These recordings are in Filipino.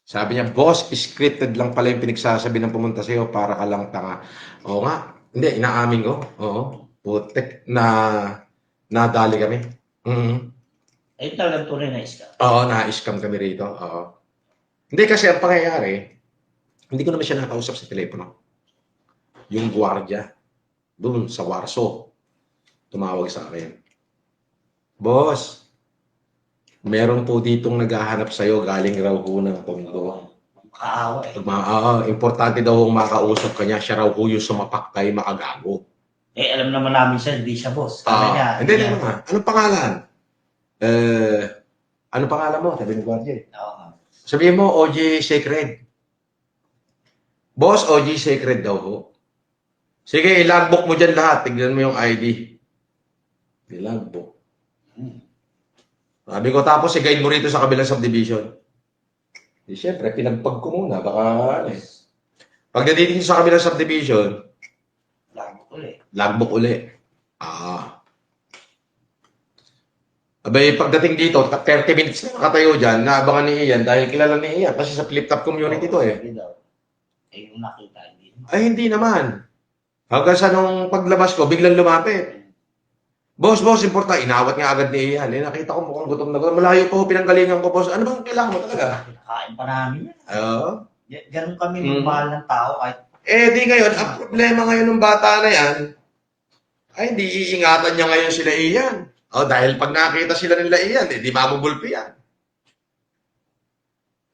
Sabi niya, boss, scripted lang pala yung pinagsasabi ng pumunta sa'yo para ka lang tanga. Oo nga. Hindi, inaamin ko. Oo. Putek na nadali kami. Mhm. Ay, talagang tunay na scam. Oo, na-scam kami rito. Oo. Hindi kasi ang pangyayari, hindi ko naman siya nakausap sa telepono. Yung gwardiya, doon sa Warsaw, tumawag sa akin. Boss, meron po ditong naghahanap sa'yo, galing raw ho ng Tondo. Makaawa Importante daw hong makausap ka niya, siya raw ho yung sumapak kay Makagago. Alam naman namin siya, hindi siya boss. Sabi niya, Hindi naman. Anong pangalan? Eh, anong pangalan mo? Sabi ni gwardiya. Oo. Sabihin mo, OG Sacred. Boss, OG Sacred daw ho. Sige, i-logbook mo dyan lahat. Tignan mo yung ID. I-logbook. Sabi ko, tapos i-guide mo rito sa kabilang subdivision. Di syempre, pinagpag ko muna. Baka ano eh. Pagdating sa kabilang subdivision, logbook uli. Abay, pagdating dito, 30 minutes na nakatayo dyan, naabangan ni Ian dahil kilala ni Ian kasi sa flip-top community to eh. Yung nakita, hindi. Ay, hindi naman. Hanggang sa nung paglabas ko, biglang lumapit. Boss, importante. Inawat nga agad ni Ian. Nakita ko mukhang gutom na gutom. Malayo po, pinanggalingan ko, boss. Ano bang kailangan mo talaga? Kain pa namin yan. Oo. Ganun kami mahal ng tao kahit. Di ngayon, ang problema ngayon ng bata na yan, ay hindi iingatan niya ngayon sila Ian. Dahil pag nakita sila nila Ian, di mabubulpi yan.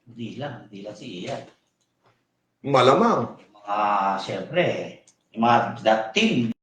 Hindi lang si Ian. Malamang. Siyempre, yung mga that team,